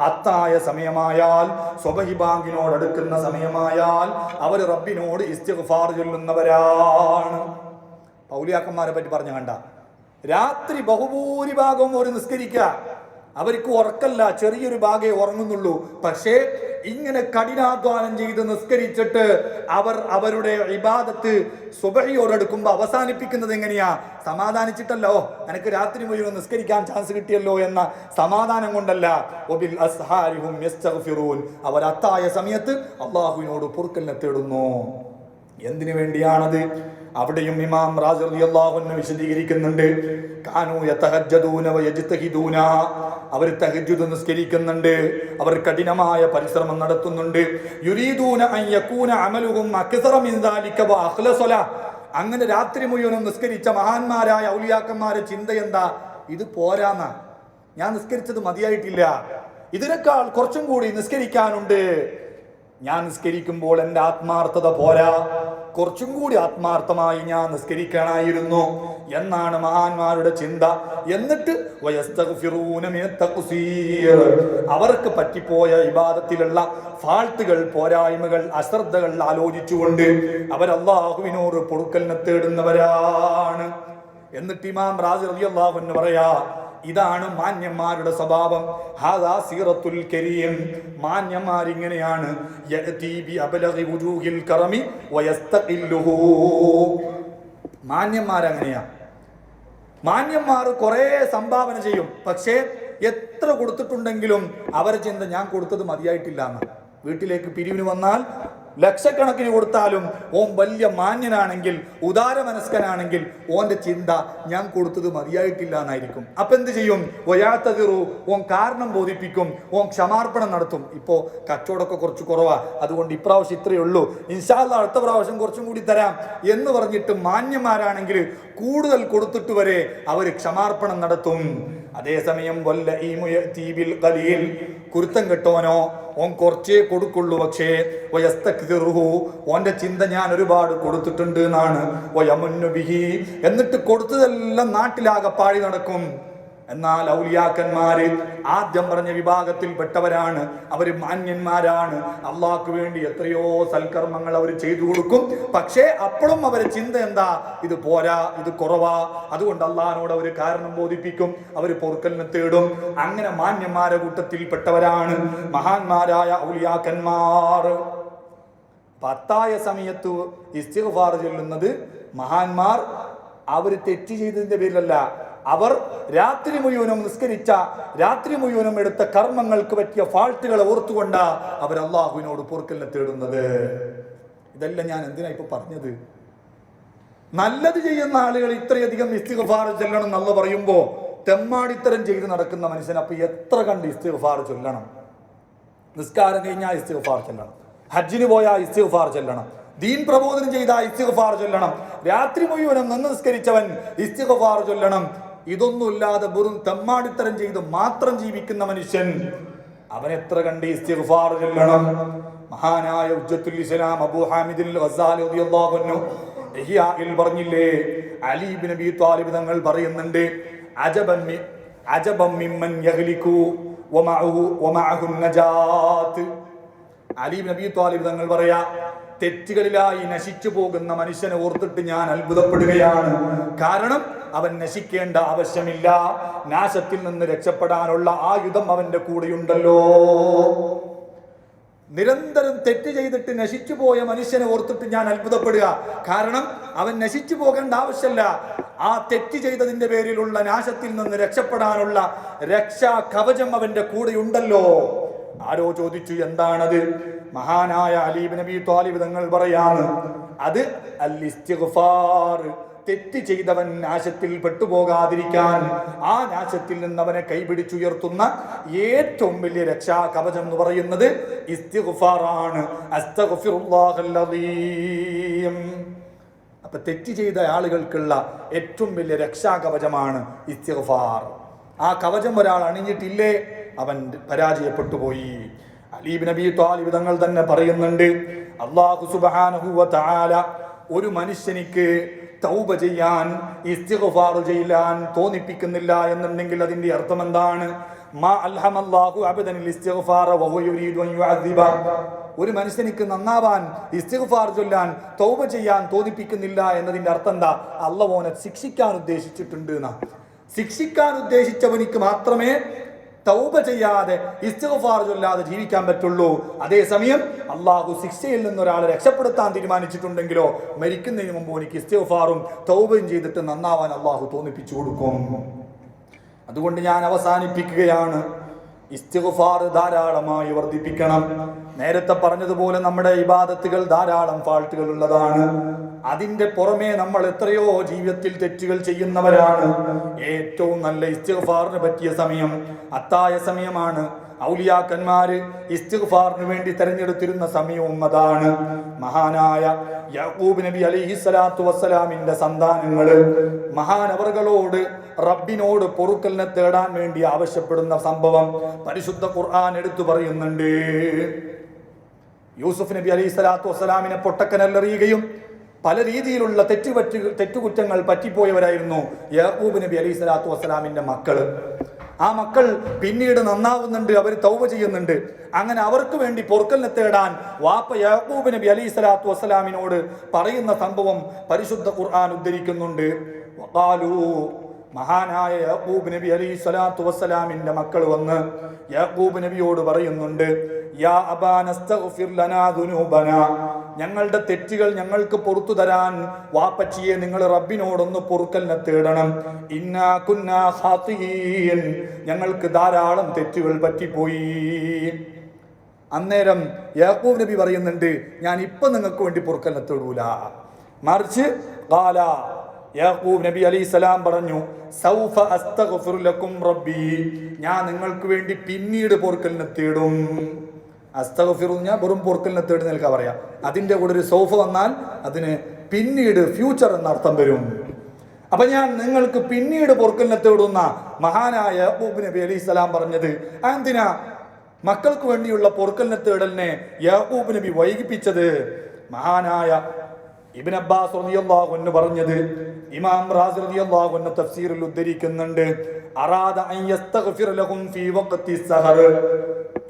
അത്തായ സമയമായാൽ, സുബ്ഹി ബാങ്കിനോട് അടുക്കുന്ന സമയമായാൽ അവർ റബ്ബിനോട് ഇസ്തിഗ്ഫാർ ചൊല്ലുന്നവരാണ്. ഔലിയാക്കന്മാരെ പറ്റി പറഞ്ഞു കണ്ട, രാത്രി ബഹുഭൂരിഭാഗവും ഒരു നിസ്കരിക്കുക. അവർക്ക് ഉറക്കല്ല, ചെറിയൊരു ഭാഗമേ ഉറങ്ങുന്നുള്ളൂ. പക്ഷേ ഇങ്ങനെ കഠിനാധ്വാനം ചെയ്ത് നിസ്കരിച്ചിട്ട് അവർ അവരുടെ ഇബാദത്ത് സുബഹിയോടടുക്കുമ്പോൾ അവസാനിപ്പിക്കുന്നത് എങ്ങനെയാ? സമാധാനിച്ചിട്ടല്ലോ, എനിക്ക് രാത്രി മുഴുവൻ നിസ്കരിക്കാൻ ചാൻസ് കിട്ടിയല്ലോ എന്ന സമാധാനം കൊണ്ടല്ല. വബിൽ അസ്ഹാരിഹും യസ്തഗ്ഫിറൂൻ. അവർ അത്തായ സമയത്ത് അല്ലാഹുവിനോട് പൊറുക്കലിനെ തേടുന്നു. എന്തിനു വേണ്ടിയാണത്? അവിടെയും ഇമാം റാസി റളിയല്ലാഹു അൻഹു വിശദീകരിക്കുന്നുണ്ട്. കാനൂ യതഹജ്ജദൂന വയജ്തഹിദൂന. അവർ തഹജ്ജുദ് നിസ്കരിക്കുന്നുണ്ട്, അവർ കഠിനമായ പരിശ്രമം നടത്തുന്നുണ്ട്. യുരീദൂന അൻ യകൂന അമലുഹും അക്സറ മിൻ ദാലിക വഅഖ്ലസല. അങ്ങനെ രാത്രി മുഴുവനും നിസ്കരിച്ച മഹാന്മാരായ ഔലിയാക്കന്മാരെ ചിന്ത എന്താ? ഇത് പോരാന്നാ, ഞാൻ നിസ്കരിച്ചത് മതിയായിട്ടില്ല, ഇതിനേക്കാൾ കുറച്ചും കൂടി നിസ്കരിക്കാനുണ്ട്. ഞാൻ നിസ്കരിക്കുമ്പോൾ എൻ്റെ ആത്മാർത്ഥത പോരാ, കുറച്ചും കൂടി ആത്മാർത്ഥമായി ഞാൻ നിസ്കരിക്കണമായിരുന്നു എന്നാണ് മഹാന്മാരുടെ ചിന്ത. എന്നിട്ട് അവർക്ക് പറ്റിപ്പോയ ഇബാദത്തിലുള്ള ഫാൾട്ടുകൾ, പോരായ്മകൾ, അശ്രദ്ധകൾ ആലോചിച്ചുകൊണ്ട് അവർ അല്ലാഹുവിനോട് പൊറുക്കലിനെ തേടുന്നവരാണ്. എന്നിട്ട് ഇമാം റാസി റളിയല്ലാഹു അൻഹു പറയാ, ഇതാണ് മാന്യന്മാരുടെ സ്വഭാവം. ഹാദാ സീറത്തുൽ കരീം. മാന്യന്മാരിങ്ങനെയാണ്. യഅതി ബി അബ്ലഗി വുജൂഹിൽ കറമി വയസ്തഖില്ലുഹു. മാന്യന്മാരങ്ങനെയാ. മാന്യന്മാർ കുറേ സംഭാവന ചെയ്യും, പക്ഷേ എത്ര കൊടുത്തിട്ടുണ്ടെങ്കിലും അവരെ ചിന്ത ഞാൻ കൊടുത്തത് മതിയായിട്ടില്ല എന്ന്. വീട്ടിലേക്ക് പിരിവിന് വന്നാൽ ലക്ഷക്കണക്കിന് കൊടുത്താലും ഓൻ വലിയ മാന്യനാണെങ്കിൽ, ഉദാരമനസ്കനാണെങ്കിൽ ഓന്റെ ചിന്ത ഞാൻ കൊടുത്തത് മതിയായിട്ടില്ല എന്നായിരിക്കും. അപ്പൊ എന്ത് ചെയ്യും? വയാത്തതിറു, ഓൻ കാരണം ബോധിപ്പിക്കും, ഓൻ ക്ഷമാർപ്പണം നടത്തും. ഇപ്പോ കച്ചവടമൊക്കെ കുറച്ച് കുറവാ, അതുകൊണ്ട് ഇപ്രാവശ്യം ഇത്രയേ ഉള്ളൂ, ഇൻഷാ അല്ലാഹ് അടുത്ത പ്രാവശ്യം കുറച്ചും കൂടി തരാം എന്ന് പറഞ്ഞിട്ട് മാന്യന്മാരാണെങ്കിൽ കൂടുതൽ കൊടുത്തിട്ട് വരെ അവർ ക്ഷമാർപ്പണം നടത്തും. അതേസമയം കുരുത്തം കെട്ടോനോ ഓൻ കുറച്ചേ കൊടുക്കുള്ളൂ, പക്ഷേ ഓന്റെ ചിന്ത ഞാൻ ഒരുപാട് കൊടുത്തിട്ടുണ്ട് എന്നാണ്. എന്നിട്ട് കൊടുത്തതെല്ലാം നാട്ടിലാകെ പാടി നടക്കും. എന്നാൽ ഔലിയാക്കന്മാര് ആദ്യം പറഞ്ഞ വിഭാഗത്തിൽപ്പെട്ടവരാണ്. അവർ മാന്യന്മാരാണ്. അള്ളാഹ്ക്ക് വേണ്ടി എത്രയോ സൽക്കർമ്മങ്ങൾ അവർ ചെയ്തു കൊടുക്കും. പക്ഷേ അപ്പോഴും അവരെ ചിന്ത എന്താ? ഇത് പോരാ, ഇത് കുറവാ. അതുകൊണ്ട് അള്ളാഹിനോട് അവർ കാരണം ബോധിപ്പിക്കും, അവർ പൊറുക്കലിനെ തേടും. അങ്ങനെ മാന്യന്മാരെ കൂട്ടത്തിൽപ്പെട്ടവരാണ് മഹാന്മാരായ ഔലിയാക്കന്മാർ. പത്തായ സമയത്ത് ഇസ്തിഗ്ഫാർ ചൊല്ലുന്നത് മഹാന്മാർ അവർ തെറ്റ് ചെയ്തതിന്റെ പേരിലല്ല, അവർ രാത്രി മുഴുവനും നിസ്കരിച്ച, രാത്രി മുഴുവനും എടുത്ത കർമ്മങ്ങൾക്ക് പറ്റിയ ഫാൾട്ടുകളെ ഓർത്തുകൊണ്ടാ അവർ അള്ളാഹുവിനോട് പൊറുക്കലിനെ തേടുന്നത്. ഇതെല്ലാം ഞാൻ എന്തിനാ ഇപ്പൊ പറഞ്ഞത്? നല്ലത് ചെയ്യുന്ന ആളുകൾ ഇത്രയധികം ഇസ്തിഗ്ഫാർ ചൊല്ലണം എന്നല്ല പറയുമ്പോൾ തെമ്മാടിത്തരം ചെയ്ത് നടക്കുന്ന മനുഷ്യൻ അപ്പൊ എത്ര കണ്ട് ഇസ്തിഗ്ഫാർ ചൊല്ലണം? നിസ്കാരം കഴിഞ്ഞാൽ ഇസ്തിഗ്ഫാർ ചൊല്ലണം, ഹജ്ജിന് പോയാൽ ഇസ്തിഗ്ഫാർ ചൊല്ലണം, ദീൻ പ്രബോധനം ചെയ്ത ഇസ്തിഗ്ഫാർ ചൊല്ലണം, രാത്രി മുഴുവനും നിന്ന് നിസ്കരിച്ചവൻ ഇസ്തിഗ്ഫാർ ചൊല്ലണം. ഇതൊന്നുമില്ലാതെ വെറും തെമ്മാടിത്തരം ചെയ്ത് മാത്രം ജീവിക്കുന്ന മനുഷ്യൻ അവൻ എത്ര കണ്ട് ഇസ്തിഗ്ഫാർ ചൊല്ലണം? മഹാനായ ഹുജ്ജത്തുൽ ഇസ്ലാം അബൂ ഹാമിദുൽ ഗസ്സാലി റളിയല്ലാഹു അൻഹു ഇഹ്യാഇൽ പറഞ്ഞില്ലേ, അലി ഇബ്നു അബീ ത്വാലിബ് തങ്ങൾ പറയുന്നുണ്ട്, അജബൻ മിമ്മൻ യഗ്ലികു വമഅഹു നജാത്ത്. അലി ഇബ്നു അബീ ത്വാലിബ് തങ്ങൾ പറയാ, തെറ്റുകളിലായി നശിച്ചു പോകുന്ന മനുഷ്യനെ ഓർത്തിട്ട് ഞാൻ അത്ഭുതപ്പെടുകയാണ്. കാരണം അവൻ നശിക്കേണ്ട ആവശ്യമില്ല, നാശത്തിൽ നിന്ന് രക്ഷപ്പെടാനുള്ള ആയുധം അവന്റെ കൂടെയുണ്ടല്ലോ. നിരന്തരം തെറ്റ് ചെയ്തിട്ട് നശിച്ചു പോയ മനുഷ്യനെ ഓർത്തിട്ട് ഞാൻ അത്ഭുതപ്പെടുക. കാരണം അവൻ നശിച്ചു പോകേണ്ട ആവശ്യമില്ല, ആ തെറ്റ് ചെയ്തതിന്റെ പേരിലുള്ള നാശത്തിൽ നിന്ന് രക്ഷപ്പെടാനുള്ള രക്ഷാ കവചം അവന്റെ കൂടെയുണ്ടല്ലോ. ആരോ ചോദിച്ചു, എന്താണത്? മഹാനായ അലി ഇബ്നു അബീ ത്വാലിബ് തങ്ങൾ പറയാണ്, അത് അൽ ഇസ്തിഗ്ഫാർ. തെറ്റ് ചെയ്തവൻ നാശത്തിൽ പെട്ടുപോകാതിരിക്കാൻ, ആ നാശത്തിൽ നിന്ന് അവനെ കൈപിടിച്ചുയർത്തുന്ന ഏറ്റവും വലിയ രക്ഷാ കവചം എന്ന് പറയുന്നത് ഇസ്തിഗ്ഫാറാണ്. അസ്തഗ്ഫിറുല്ലാഹൽ അദീം. അപ്പൊ തെറ്റ് ചെയ്ത ആളുകൾക്കുള്ള ഏറ്റവും വലിയ രക്ഷാ കവചമാണ് ഇസ്തിഗ്ഫാർ. ആ കവചം ഒരാൾ അണിഞ്ഞിട്ടില്ലേ, അവൻ പരാജയപ്പെട്ടു പോയി. അലി ഇബ്നു അബീ ത്വാലിബ് തങ്ങൾ തന്നെ പറയുന്നുണ്ട്, അല്ലാഹു സുബ്ഹാനഹു വ തആല ഒരു മനുഷ്യനിക്ക് തൗബ ചെയ്യാൻ, ഇസ്തിഗ്ഫാർ ചെയ്യാൻ തോന്നിപ്പിക്കുന്നില്ല എന്നുണ്ടെങ്കിൽ അതിന്റെ അർത്ഥം എന്താണ്? മാ അൽഹമല്ലാഹു അബദനിൽ ഇസ്തിഗ്ഫാറ വഹുവ യുരീദു അൻ യുഅദ്ദിബ. ഒരു മനുഷ്യനിക്ക് നന്നാവാൻ, ഇസ്തിഗ്ഫാർ ചൊല്ലാൻ, തൗബ ചെയ്യാൻ തോന്നിപ്പിക്കുന്നില്ല എന്നതിന്റെ അർത്ഥം എന്താ? അല്ലാഹു അവനെ ശിക്ഷിക്കാൻ ഉദ്ദേശിച്ചിട്ടുണ്ട് എന്നാ. ശിക്ഷിക്കാൻ ഉദ്ദേശിച്ചവനിക്ക് മാത്രമേ തൗബ ചെയ്യാതെ ഇസ്തിഗ്ഫാർ ചൊല്ലാതെ ജീവിക്കാൻ പറ്റുള്ളൂ. അതേസമയം അള്ളാഹു ശിക്ഷയിൽ നിന്ന് ഒരാളെ രക്ഷപ്പെടുത്താൻ തീരുമാനിച്ചിട്ടുണ്ടെങ്കിലോ മരിക്കുന്നതിന് മുമ്പ് എനിക്ക് ഇസ്തിഗ്ഫാറും തൗബയും ചെയ്തിട്ട് നന്നാവാൻ അള്ളാഹു തോന്നിപ്പിച്ചു കൊടുക്കും. അതുകൊണ്ട് ഞാൻ അവസാനിപ്പിക്കുകയാണ്, ഇസ്തിഗ്ഫാർ ധാരാളമായി വർദ്ധിപ്പിക്കണം. നേരത്തെ പറഞ്ഞതുപോലെ നമ്മുടെ ഇബാദത്തുകൾ ധാരാളം ഫാൾട്ടുകൾ ഉള്ളതാണ്. അതിന്റെ പുറമെ നമ്മൾ എത്രയോ ജീവിതത്തിൽ തെറ്റുകൾ ചെയ്യുന്നവരാണ്. ഏറ്റവും നല്ല ഇസ്തിഗ്ഫാറിന് പറ്റിയ സമയം അത്തായ സമയമാണ്. ഔലിയാക്കന്മാര് ഇസ്തിഗ്ഫാറിന് വേണ്ടി തെരഞ്ഞെടുത്തിരുന്ന സമയവും അതാണ്. മഹാനായ യാക്കൂബ് നബി അലൈഹിസ്സലാത്തു വസ്സലാമിന്റെ സന്താനങ്ങള് മഹാനവറുകളോട് റബ്ബിനോട് പൊറുക്കലിനെ തേടാൻ വേണ്ടി ആവശ്യപ്പെടുന്ന സംഭവം പരിശുദ്ധ ഖുർആൻ എടുത്തു പറയുന്നുണ്ട്. യൂസുഫ് നബി അലൈഹിസ്സലാത്തു വസ്സലാമിനെ പൊട്ടക്കനല്ലെറിയുകയും പല രീതിയിലുള്ള തെറ്റുകുറ്റങ്ങൾ പറ്റിപ്പോയവരായിരുന്നു യാക്കൂബ് നബി അലൈഹിസ്സലാത്തു വസ്സലാമിന്റെ മക്കള്. ആ മക്കൾ പിന്നീട് നന്നാവുന്നുണ്ട്, അവർ തൗബ ചെയ്യുന്നുണ്ട്. അങ്ങനെ അവർക്ക് വേണ്ടി പൊറുക്കലിനെ തേടാൻ വാപ്പ യാക്കൂബ് നബി അലൈഹിസ്സലാത്തു വസ്സലാമിനോട് പറയുന്ന സംഭവം പരിശുദ്ധ ഖുർആൻ ഉദ്ധരിക്കുന്നുണ്ട്. വഖാലൂ, മഹാനായ യാക്കൂബ് നബി അലൈഹിസ്സലാത്തു വസ്സലാമിന്റെ മക്കൾ വന്ന് യാക്കൂബ് നബിയോട് പറയുന്നുണ്ട്, യാ അബാനസ്തഗ്ഫിർ ലനാ ദുനൂബനാ, ഞങ്ങളുടെ തെറ്റുകൾ ഞങ്ങൾക്ക് പുറത്തു തരാൻ വാപ്പച്ചിയെ നിങ്ങൾ റബ്ബിനോടൊന്ന് പൊറുക്കലിനെ തേടണം. ഇന്നാ കുന്നാ ഖാതിഈൻ, ഞങ്ങൾക്ക് ധാരാളം തെറ്റുകൾ പറ്റിപ്പോയി. അന്നേരം യാക്കൂബ് നബി പറയുന്നുണ്ട്, ഞാൻ ഇപ്പൊ നിങ്ങൾക്ക് വേണ്ടി പൊറുക്കലിനെ തേടൂല, മറിച്ച് ഖാല, യാക്കൂബ് നബി അലൈഹിസ്സലാം പറഞ്ഞു, സൗഫ അസ്തഗ്ഫിറു ലക്കും റബ്ബി, ഞാൻ നിങ്ങൾക്ക് വേണ്ടി പിന്നീട് പൊറുക്കലിനെ തേടും. അസ്തഗ്ഫിറു ഞാൻ വെറും പൊറുക്കലിനെ തേടുന്ന നിൽക്കാൻ പറയാം. അതിന്റെ കൂടെ ഒരു സൗഫ വന്നാൽ അതിന് പിന്നീട്, ഫ്യൂച്ചർ എന്ന അർത്ഥം വരും. അപ്പൊ ഞാൻ നിങ്ങൾക്ക് പിന്നീട് പൊറുക്കലിനെ തേടുന്ന മഹാനായ യാക്കൂബ് നബി അലൈഹിസ്സലാം പറഞ്ഞത് എന്തിനാ? മക്കൾക്ക് വേണ്ടിയുള്ള പൊറുക്കലിനെ തേടലിനെ യാക്കൂബ് നബി വൈകിപ്പിച്ചത്. മഹാനായ ഇബ്നു അബ്ബാസ് റളിയല്ലാഹു അൻഹു പറഞ്ഞത് ഇമാം റാസി റളിയല്ലാഹു അൻഹു തഫ്സീറിൽ ഉദ്ധരിക്കുന്നുണ്ട്, അറാദ അൻ യസ്തഗ്ഫിർ ലഹും ഫീ വഖ്തി സഹർ.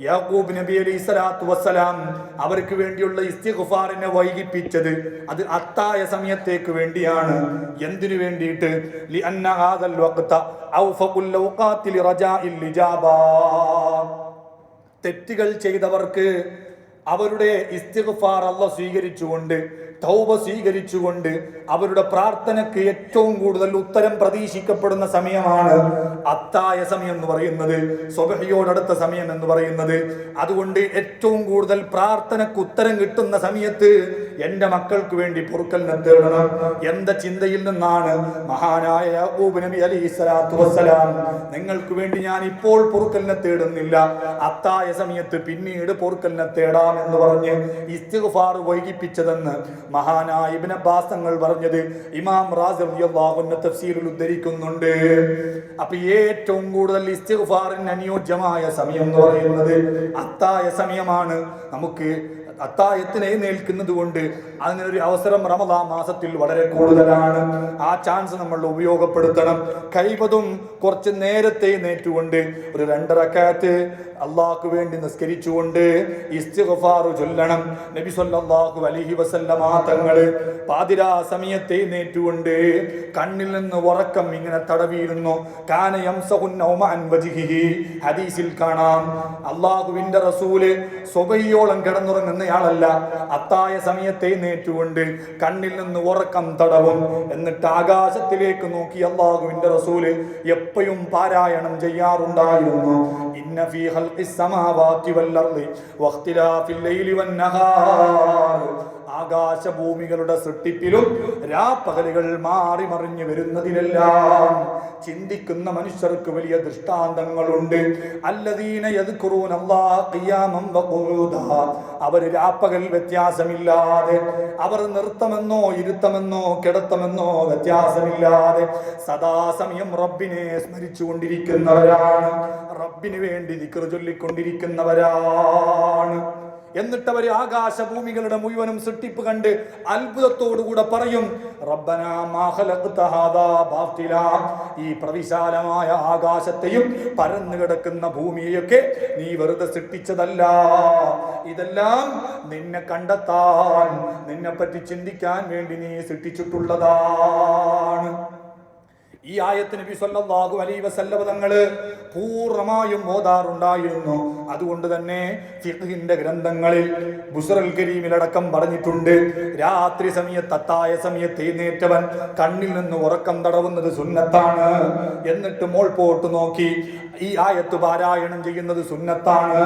യാക്കൂബ് നബി അലൈഹിസ്സലാത്തു വസ്സലാം അവർക്ക് വേണ്ടിയുള്ള ഇസ്തിഗ്ഫാറിനെ വൈകിപ്പിച്ചത് അത് അത്തായ സമയത്തേക്ക് വേണ്ടിയാണ്. എന്തിനു വേണ്ടിയിട്ട്? ലിഅന്ന ഹാദൽ വഖ്ത ഔഫഖുൽ ഔഖാത്തി ലിറജാഇൽ ഇജാബാ. തെറ്റുകൾ ചെയ്തവർക്ക് അവരുടെ ഇസ്തിഗ്ഫാർ അല്ലാഹു സ്വീകരിച്ചുകൊണ്ട് തൗബ സ്വീകരിച്ചുകൊണ്ട് അവരുടെ പ്രാർത്ഥനയ്ക്ക് ഏറ്റവും കൂടുതൽ ഉത്തരം പ്രതീക്ഷിക്കപ്പെടുന്ന സമയമാണ് അത്തായ സമയം എന്ന് പറയുന്നത്, സുബ്ഹിയോടടുത്ത സമയം എന്ന് പറയുന്നത്. അതുകൊണ്ട് ഏറ്റവും കൂടുതൽ പ്രാർത്ഥനയ്ക്ക് ഉത്തരം കിട്ടുന്ന സമയത്ത് എൻ്റെ മക്കൾക്ക് വേണ്ടി പൊറുക്കലിനെ തേടണം എന്ന ചിന്തയിൽ നിന്നാണ് മഹാനായ യാക്കൂബ് നബി അലൈഹിസ്സലാത്തു വസ്സലാം നിങ്ങൾക്ക് വേണ്ടി ഞാൻ ഇപ്പോൾ പൊറുക്കലിനെ തേടുന്നില്ല, അത്തായ സമയത്ത് പിന്നീട് പൊറുക്കലിനെ തേടാം എന്ന് പറഞ്ഞ് ഇസ്തിഗ്ഫാർ വൈകിപ്പിച്ചതെന്ന് മഹാനായ ഇബ്നു അബ്ബാസ് തങ്ങൾ പറഞ്ഞത് ഇമാം റാസി റളിയല്ലാഹു അൻഹു തഫ്സീറിൽ ഉദ്ധരിക്കുന്നുണ്ട്. അപ്പൊ ഏറ്റവും കൂടുതൽ ഇസ്തിഗ്ഫാറിന് അനുയോജ്യമായ സമയം എന്ന് പറയുന്നത് അത്തായ സമയമാണ്. നമുക്ക് അത്തായത്തിന് എഴുന്നേൽക്കുന്നത് കൊണ്ട് അങ്ങനെ ഒരു അവസരം റമദാൻ മാസത്തിൽ വളരെ കൂടുതലാണ്. ആ ചാൻസ് നമ്മൾ ഉപയോഗപ്പെടുത്തണം. കഴിവതും കുറച്ച് നേരത്തെ എഴുന്നേറ്റുകൊണ്ട് ഒരു 2 റക്അത്ത് അള്ളാഹ്ക്ക് വേണ്ടി നിസ്കരിച്ചുകൊണ്ട് ഇസ്തിഗ്ഫാർ ചൊല്ലണം. നബി സല്ലല്ലാഹു അലൈഹി വസല്ലമ തങ്ങൾ പാതിരാ സമയത്തെ എഴുന്നേറ്റുകൊണ്ട് കണ്ണിൽ നിന്ന് ഉറക്കം ഇങ്ങനെ തടവിയിരുന്നു. കാന യംസഹു നൗമ അൻ വജ്ഹിഹി, ഹദീസിൽ കാണാം അള്ളാഹുവിന്റെ റസൂല് സുബഹിയോളം കിടന്നുറങ്ങുന്നയാളല്ല, അത്തായ സമയത്തെ എഴുന്നേറ്റുകൊണ്ട് കണ്ണിൽ നിന്ന് ഉറക്കം തടവും. എന്നിട്ട് ആകാശത്തിലേക്ക് നോക്കി അള്ളാഹുവിന്റെ റസൂല് എപ്പോഴും പാരായണം ചെയ്യാറുണ്ടായിരുന്നു. ഇന്ന ഫീ ഖൽഖിസ് സമാവാതി വൽ അർളി വഖ്തിലാഫിൽ ലൈലി വൻ നഹാർ, ആകാശഭൂമികളുടെ സൃഷ്ടിപ്പിലും രാപ്പകലുകൾ മാറി മറിഞ്ഞു വരുന്നതിലെല്ലാം ചിന്തിക്കുന്ന മനുഷ്യർക്ക് വലിയ ദൃഷ്ടാന്തങ്ങളുണ്ട്. അല്ലദീന യദ്കുറൂനല്ലാഹ ഖിയാമൻ വഖുഊദാ, അവർ രാപ്പകൽ വ്യത്യാസമില്ലാതെ, അവർ നൃത്തമെന്നോ ഇരുത്തമെന്നോ കിടത്തമെന്നോ വ്യത്യാസമില്ലാതെ സദാസമയം റബ്ബിനെ സ്മരിച്ചുകൊണ്ടിരിക്കുന്നവരാണ്, റബ്ബിന് വേണ്ടി ദിക്ർ ചൊല്ലിക്കൊണ്ടിരിക്കുന്നവരാണ്. എന്നിട്ട് അവർ ആകാശഭൂമികളുടെ മുഴുവനും സൃഷ്ടിപ്പ് കണ്ട് അത്ഭുതത്തോടുകൂടെ പറയും, റബ്ബനാ മാ ഖലഖ്ത ഹാദാ ബാത്തിലാ, ഈ പ്രവിശാലമായ ആകാശത്തെയും പരന്നു കിടക്കുന്ന ഭൂമിയെയൊക്കെ നീ വെറുതെ സൃഷ്ടിച്ചതല്ല, ഇതെല്ലാം നിന്നെ കണ്ടെത്താൻ, നിന്നെ പറ്റി ചിന്തിക്കാൻ വേണ്ടി നീ സൃഷ്ടിച്ചിട്ടുള്ളതാണ്. ഈ ആയത്ത് നബി സല്ലല്ലാഹു അലൈഹി വസല്ലം തങ്ങള് പൂർണ്ണമായും ഓതാറുണ്ടായിരുന്നു. അതുകൊണ്ട് തന്നെ ഫിഖ്ഹിന്റെ ഗ്രന്ഥങ്ങളിൽ ബുസ്റൽ കരീമിലടക്കം പറഞ്ഞിട്ടുണ്ട്, രാത്രി സമയത്ത് അത്തായ സമയത്ത് എഴുന്നേറ്റവൻ കണ്ണിൽ നിന്ന് ഉറക്കം തടവുന്നത് സുന്നത്താണ്. എന്നിട്ട് മോൾ പോട്ട് നോക്കി ഈ ആയത്ത് പാരായണം ചെയ്യുന്നത് സുന്നത്താണ്.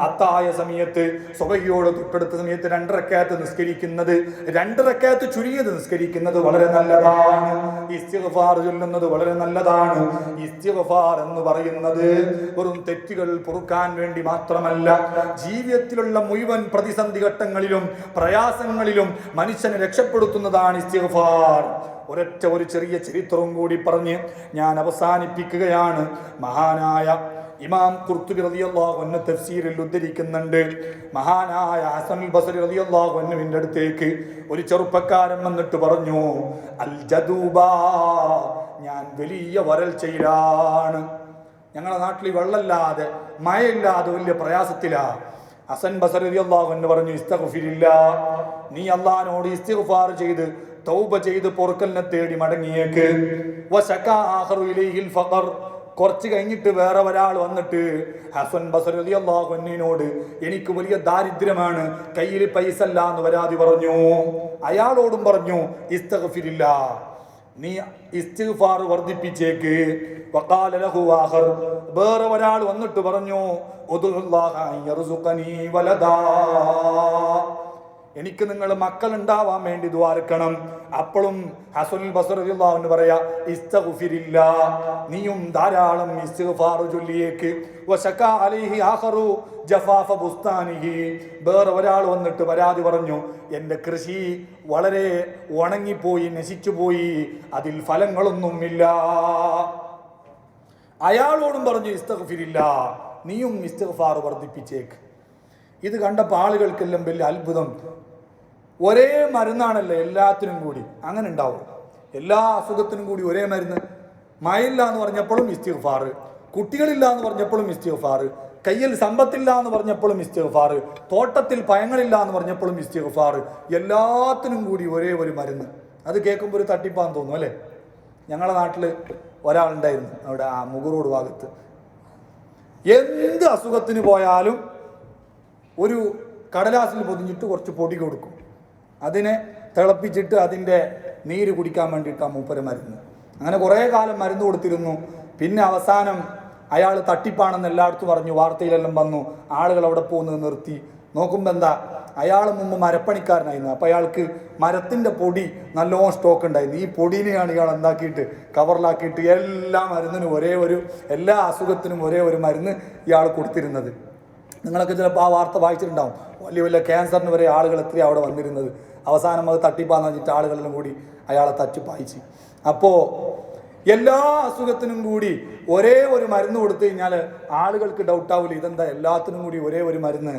അത്തായ സമയത്ത് സുബഹിയോട് തൊട്ടടുത്ത സമയത്ത് 2 റക്അത്ത് നിസ്കരിക്കുന്നത്, 2 റക്അത്ത് ചുരുങ്ങിയത് നിസ്കരിക്കുന്നത് വളരെ നല്ലതാണ്. ഇസ്തിഗ്ഫാർ ചൊല്ലുന്നത് വളരെ നല്ലതാണ്. ഇസ്തിഗ്ഫാർ എന്ന് പറയുന്നത് വെറും തെറ്റുകൾ പൊറുക്കാൻ വേണ്ടി മാത്രമല്ല, ജീവിതത്തിലുള്ള മുഴുവൻ പ്രതിസന്ധി ഘട്ടങ്ങളിലും പ്രയാസങ്ങളിലും മനുഷ്യനെ രക്ഷപ്പെടുത്തുന്നതാണ് ഇസ്തിഗ്ഫാർ. ഒരു ചെറിയ ചരിത്രവും കൂടി പറഞ്ഞ് ഞാൻ അവസാനിപ്പിക്കുകയാണ്. മഹാനായ ഇമാം ഖുർത്തുബി റളിയല്ലാഹു അൻഹു തഫ്സീറിൽ ഉദ്ധരിക്കുന്നുണ്ട്, മഹാനായ ഹസനുൽ ബസ്രി റളിയല്ലാഹു അൻഹുവിന്റെ അടുത്തേക്ക് ഒരു ചെറുപ്പക്കാരൻ വന്നിട്ട് പറഞ്ഞു, അൽ ജദൂബാ, ഞാൻ വലിയ വരൾച്ചയിലാണ്, ഞങ്ങളുടെ നാട്ടിൽ വെള്ളമില്ലാതെ മഴയില്ലാതെ വലിയ പ്രയാസത്തിലാ. ഹസൻ ബസ്രി റളിയല്ലാഹു അൻഹു പറഞ്ഞു, ഇസ്തഗ്ഫിരില്ലാ, നീ അല്ലാഹുവിനോട് ഇസ്തിഗ്ഫാർ ചെയ്ത് തൗബ ചെയ്ത് പൊറുക്കലിനെ തേടി മടങ്ങിയേക്ക്. വശകാ ആഖറു ഇലൈഹിൽ ഫഖർ, കുറച്ച് കഴിഞ്ഞിട്ട് വേറെ ഒരാൾ വന്നിട്ട് ഹസൻ ബസ്രി റളിയല്ലാഹു അൻഹുവിനോട് എനിക്ക് വലിയ ദാരിദ്ര്യമാണ്, കയ്യിൽ പൈസ ഇല്ല എന്ന് പരാതി പറഞ്ഞു. അയാളോടും പറഞ്ഞു, ഇസ്തഗ്ഫിരില്ലാ, നീ ഇസ്തിഗ്ഫാർ വർദ്ധിപ്പിച്ചേക്ക്. വഖാല ലഹു ആഖർ, വേറെ ഒരാൾ വന്നിട്ട് പറഞ്ഞു, ഉദ്ഉല്ലാഹ യർസുഖനി വലദാ, എനിക്ക് നിങ്ങൾ മക്കൾ ഉണ്ടാവാൻ വേണ്ടി ദ്വാരക്കണം. അപ്പോഴും ഹസനുൽ ബസ്രി റളിയല്ലാഹു അൻഹു പറയാ, ഇസ്തഗ്ഫിരില്ലാ, നീയും ധാരാളം ഇസ്തിഗ്ഫാർ ചൊല്ലിയേക്ക്. വശകാ അലൈഹി ആഖറു ജഫാഫ ബുസ്താനിഹി, വേറെ ഒരാൾ വന്നിട്ട് പരാതി പറഞ്ഞു, എൻ്റെ കൃഷി വളരെ ഉണങ്ങിപ്പോയി, നശിച്ചുപോയി, അതിൽ ഫലങ്ങളൊന്നുമില്ല. അയാളോടും പറഞ്ഞു, ഇസ്തഗ്ഫിരില്ലാ, നീയും ഇസ്തിഗ്ഫാർ വർദ്ധിപ്പിച്ചേക്ക്. ഇത് കണ്ടപ്പോൾ ആളുകൾക്കെല്ലാം വലിയ അത്ഭുതം. ഒരേ മരുന്നാണല്ലോ എല്ലാത്തിനും കൂടി, അങ്ങനെ ഉണ്ടാവും. എല്ലാ അസുഖത്തിനും കൂടി ഒരേ മരുന്ന്. മഴയില്ല എന്ന് പറഞ്ഞപ്പോഴും ഇസ്തിഗ്ഫാർ, കുട്ടികളില്ല എന്ന് പറഞ്ഞപ്പോഴും ഇസ്തിഗ്ഫാർ, കയ്യിൽ സമ്പത്തില്ല എന്ന് പറഞ്ഞപ്പോഴും ഇസ്തിഗ്ഫാർ, തോട്ടത്തിൽ പഴങ്ങളില്ല എന്ന് പറഞ്ഞപ്പോഴും ഇസ്തിഗ്ഫാർ, എല്ലാത്തിനും കൂടി ഒരേ ഒരു മരുന്ന്. അത് കേൾക്കുമ്പോൾ ഒരു തട്ടിപ്പാന്ന് തോന്നും അല്ലേ? ഞങ്ങളുടെ നാട്ടിൽ ഒരാളുണ്ടായിരുന്നു, അവിടെ ആ മുകുറോട് ഭാഗത്ത്, എന്ത് അസുഖത്തിന് പോയാലും ഒരു കടലാസിൽ പൊതിഞ്ഞിട്ട് കുറച്ച് പൊടി കൊടുക്കും, അതിനെ തിളപ്പിച്ചിട്ട് അതിൻ്റെ നീര് കുടിക്കാൻ വേണ്ടിയിട്ടാണ് മൂപ്പര് മരുന്ന്. അങ്ങനെ കുറേ കാലം മരുന്ന് കൊടുത്തിരുന്നു. പിന്നെ അവസാനം അയാൾ തട്ടിപ്പാണെന്ന് എല്ലായിടത്തും പറഞ്ഞു, വാർത്തയിലെല്ലാം വന്നു. ആളുകൾ അവിടെ പോകുന്നത് നിർത്തി. നോക്കുമ്പോൾ എന്താ, അയാൾ മുമ്പ് മരപ്പണിക്കാരനായിരുന്നു. അപ്പോൾ അയാൾക്ക് മരത്തിൻ്റെ പൊടി നല്ലോണം സ്റ്റോക്ക് ഉണ്ടായിരുന്നു. ഈ പൊടിനെയാണ് ഇയാൾ എന്താക്കിയിട്ട് കവറിലാക്കിയിട്ട് എല്ലാ മരുന്നിനും എല്ലാ അസുഖത്തിനും ഒരേ ഒരു മരുന്ന് ഇയാൾ കൊടുത്തിരുന്നത്. നിങ്ങളൊക്കെ ചിലപ്പോൾ ആ വാർത്ത വായിച്ചിട്ടുണ്ടാവും. വലിയ വലിയ ക്യാൻസറിന് വരെ ആളുകൾ എത്രയാണ് അവിടെ വന്നിരുന്നത്. അവസാനം അത് തട്ടിപ്പാന്ന് വെച്ചിട്ട് ആളുകളെല്ലാം കൂടി അയാളെ തട്ടിപ്പായിച്ച്. അപ്പോൾ എല്ലാ അസുഖത്തിനും കൂടി ഒരേ ഒരു മരുന്ന് കൊടുത്തു കഴിഞ്ഞാൽ ആളുകൾക്ക് ഡൗട്ടാവില്ല, ഇതെന്താ എല്ലാത്തിനും കൂടി ഒരേ ഒരു മരുന്ന്.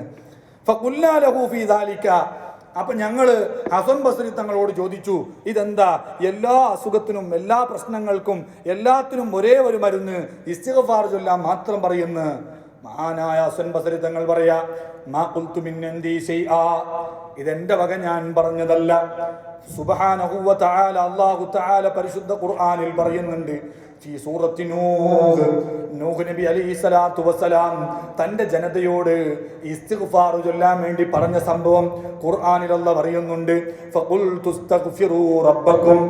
ഫഖുൽനാ ലഹു ഫീ ദാലിക. അപ്പം ഞങ്ങൾ ഹസൻ ബസ്രി തങ്ങളോട് ചോദിച്ചു, ഇതെന്താ എല്ലാ അസുഖത്തിനും എല്ലാ പ്രശ്നങ്ങൾക്കും എല്ലാത്തിനും ഒരേ ഒരു മരുന്ന് ഇസ്തിഗ്ഫാർ ചൊല്ലാൻ മാത്രം പറയുന്നു. മഹാനായ ഹസൻ ബസ്രി തങ്ങൾ പറയാ, മാ ഖുൽതു മിൻ ഇൻദി ശൈആ, ഇതെന്റെ വക ഞാൻ പറഞ്ഞതല്ല. സുബ്ഹാനഹു വ തആല അല്ലാഹു തആല പരിശുദ്ധ ഖുർആനിൽ പറയുന്നുണ്ട്, ഈ സൂറത്തി നൂഹ് നബി അലൈഹിസ്സലാത്തു വസ്സലാം തന്റെ ജനതയോട് ഇസ്തിഗ്ഫാർ ചൊല്ലാൻ വേണ്ടി പറഞ്ഞ സംഭവം ഖുർആനിൽ അല്ലാഹ് പറയുന്നുണ്ട്. ഫഖുൽതുസ്തഗ്ഫിറൂ റബ്ബക്കും.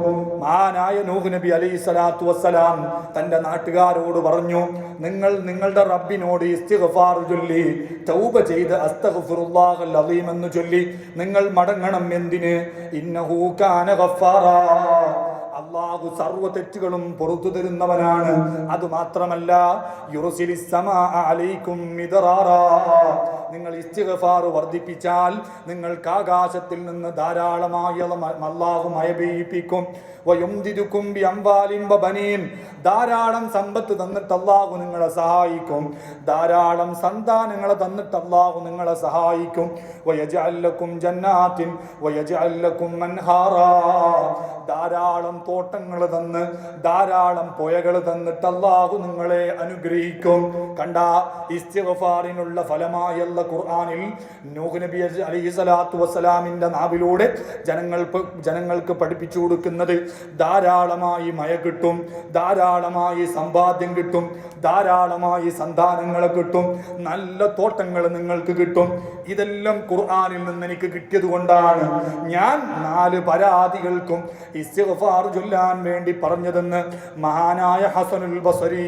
മഹാനായ നൂഹ് നബി അലൈഹിസ്സലാത്തു വസ്സലാം തന്റെ നാട്ടുകാരോട് പറഞ്ഞു, നിങ്ങൾ നിങ്ങളുടെ റബ്ബിനോട് ഇസ്തിഗ്ഫാർ ചൊല്ലി തൗബ ചെയ്ത് അസ്തഗ്ഫിറുല്ലാഹൽ അസീം എന്ന് ചൊല്ലി നിങ്ങൾ മടങ്ങണം. എന്തിന്? ഇന്നഹു കാന ഗഫാറാ, അല്ലാഹു സർവ്വ തെറ്റുകളും പുറത്തു തരുന്നവനാണ്. അതുമാത്രമല്ല, യുർസിലിസ് സമാഅ അലൈക്കും മിദ്റാറാ, നിങ്ങൾ ഇസ്തിഗ്ഫാർ വർദ്ധിപ്പിച്ചാൽ നിങ്ങൾക്ക് ആകാശത്തിൽ നിന്ന് ധാരാളമായി അല്ലാഹു മഴ പെയ്യിപ്പിക്കും. വയുംദിദുക്കും ബിഅംവാലിൻ വബനീൻ, ധാരാളം സമ്പത്ത് തന്നിട്ട് അല്ലാഹു നിങ്ങളെ സഹായിക്കും. ധാരാളം സന്താനങ്ങളെ തന്നിട്ട് അല്ലാഹു നിങ്ങളെ സഹായിക്കും. വയജ്അൽ ലക്കും ജന്നാത്തിൻ വയജ്അൽ ലക്കും അൻഹാറാ, ധാരാളം തോട്ടങ്ങൾ തന്ന് ധാരാളം പുഴകൾ തന്നിട്ട് അല്ലാഹു നിങ്ങളെ അനുഗ്രഹിക്കും. കണ്ട, ഇസ്തിഗ്ഫാറിനുള്ള ഫലമായല്ല ഖുർആനിൽ നൂഹ് നബി അലൈഹിസ്സലാത്തു വസ്സലാമിന്റെ നാവിലൂടെ ജനങ്ങൾക്ക് പഠിപ്പിച്ചു കൊടുക്കുന്നത്, ധാരാളമായി മഴ കിട്ടും, ധാരാളമായി സമ്പാദ്യം കിട്ടും, ധാരാളമായി സന്താനങ്ങളെ കിട്ടും, നല്ല തോട്ടങ്ങൾ നിങ്ങൾക്ക് കിട്ടും. ഇതെല്ലാം ഖുർആനിൽ നിന്ന് എനിക്ക് കിട്ടിയത് കൊണ്ടാണ് ഞാൻ 4 പരാതികൾക്കും ഇസ്തിഗ്ഫാർ ചൊല്ലാൻ വേണ്ടി പറഞ്ഞതെന്ന് മഹാനായ ഹസനുൽ ബസ്രി.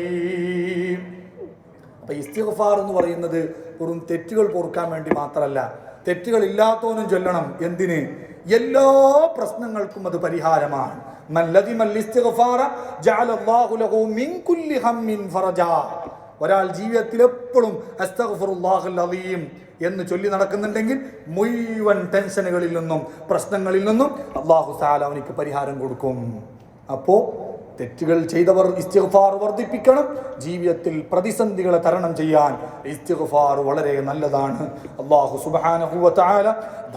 അപ്പൊ ഇസ്തിഗ്ഫാർ എന്ന് പറയുന്നത് വെറും തെറ്റുകൾ പൊറുക്കാൻ വേണ്ടി മാത്രമല്ല, തെറ്റുകൾ ഇല്ലാത്തവനും ചൊല്ലണം. എന്തിന്? എല്ലാ പ്രശ്നങ്ങൾക്കും അത് പരിഹാരമാണ്. ഒരാൾ ജീവിതത്തിൽ എപ്പോഴും അസ്തഗ്ഫിറുല്ലാഹൽ അസീം എന്ന് ചൊല്ലി നടക്കുന്നുണ്ടെങ്കിൽ മുഴുവൻ ടെൻഷനുകളിൽ നിന്നും പ്രശ്നങ്ങളിൽ നിന്നും അല്ലാഹു തആല അവനിക്ക് പരിഹാരം കൊടുക്കും. അപ്പോൾ തെറ്റുകൾ ചെയ്തവർ ഇസ്തിഗ്ഫാർ വർദ്ധിപ്പിക്കണം. ജീവിതത്തിൽ പ്രതിസന്ധികളെ തരണം ചെയ്യാൻ ഇസ്തിഗ്ഫാർ വളരെ നല്ലതാണ്. അല്ലാഹു സുബ്ഹാനഹു വ തആല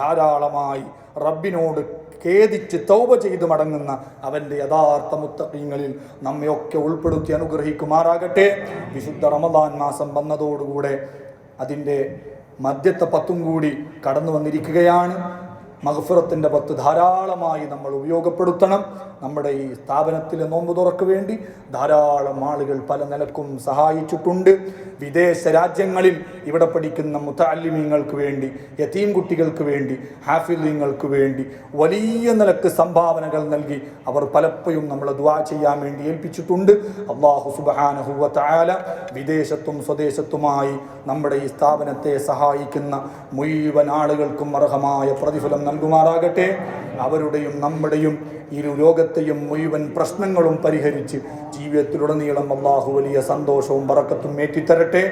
ധാരാളമായി റബ്ബിനോട് ഖേദിച്ച് തൗബ ചെയ്ത് മടങ്ങുന്ന അവൻ്റെ യഥാർത്ഥ മുത്തഖീങ്ങളിൽ നമ്മയൊക്കെ ഉൾപ്പെടുത്തി അനുഗ്രഹിക്കുമാറാകട്ടെ. വിശുദ്ധ റമദാൻ മാസം വന്നതോടുകൂടെ അതിൻ്റെ മധ്യത്തെ 10 കൂടി കടന്നു വന്നിരിക്കുകയാണ്. മഗ്ഫിറത്തിൻ്റെ 10 ധാരാളമായി നമ്മൾ ഉപയോഗപ്പെടുത്തണം. നമ്മുടെ ഈ സ്ഥാപനത്തിലെ നോമ്പ് തുറക്ക് വേണ്ടി ധാരാളം ആളുകൾ പല നിലക്കും സഹായിച്ചിട്ടുണ്ട്. വിദേശ രാജ്യങ്ങളിൽ ഇവിടെ പഠിക്കുന്ന മുതഅല്ലിമീങ്ങൾക്ക് വേണ്ടി, യതീം കുട്ടികൾക്ക് വേണ്ടി, ഹാഫിളീങ്ങൾക്ക് വേണ്ടി വലിയ നിലക്ക് സംഭാവനകൾ നൽകി അവർ പലപ്പോഴും നമ്മളെ ദുആ ചെയ്യാൻ വേണ്ടി ഏൽപ്പിച്ചിട്ടുണ്ട്. അല്ലാഹു സുബ്ഹാനഹു വ തആല വിദേശത്തും സ്വദേശത്തുമായി നമ്മുടെ ഈ സ്ഥാപനത്തെ സഹായിക്കുന്ന മുഴുവൻ ആളുകൾക്കും അർഹമായ പ്രതിഫലം നൽകുമാറാകട്ടെ. അവരുടെയും നമ്മുടെയും ഇരു ലോകത്തെയും മുഴുവൻ പ്രശ്നങ്ങളും പരിഹരിച്ച് ജീവിതത്തിലുടനീളം അല്ലാഹു വലിയ സന്തോഷവും ബറക്കത്തും ഏറ്റിത്തരട്ടെ.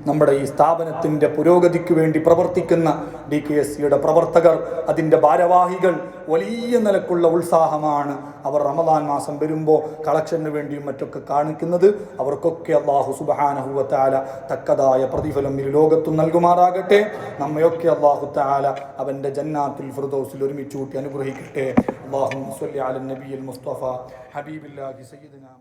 നമ്മുടെ ഈ സ്ഥാപനത്തിൻ്റെ പുരോഗതിക്ക് വേണ്ടി പ്രവർത്തിക്കുന്ന DKSCയുടെ പ്രവർത്തകർ, അതിൻ്റെ ഭാരവാഹികൾ വലിയ നിലക്കുള്ള ഉത്സാഹമാണ്. അവർ റമദാൻ മാസം വരുമ്പോൾ കളക്ഷന് വേണ്ടിയും മറ്റൊക്കെ കാണിക്കുന്നത്. അവർക്കൊക്കെ അല്ലാഹു സുബ്ഹാനഹു വ തആല തക്കതായ പ്രതിഫലം ഇരു ലോകത്തും നൽകുമാറാകട്ടെ. നമ്മയൊക്കെ അല്ലാഹു തആല അവൻ്റെ ജന്നാത്തുൽ ഫിർദൗസിൽ ഒരുമിച്ച് കൂട്ടി അനുഗ്രഹിക്കട്ടെ. അല്ലാഹുമ്മ സ്വല്ലി അലൻ നബിയിൽ മുസ്തഫ ഹബീബില്ലാഹി സയ്യിദിനാ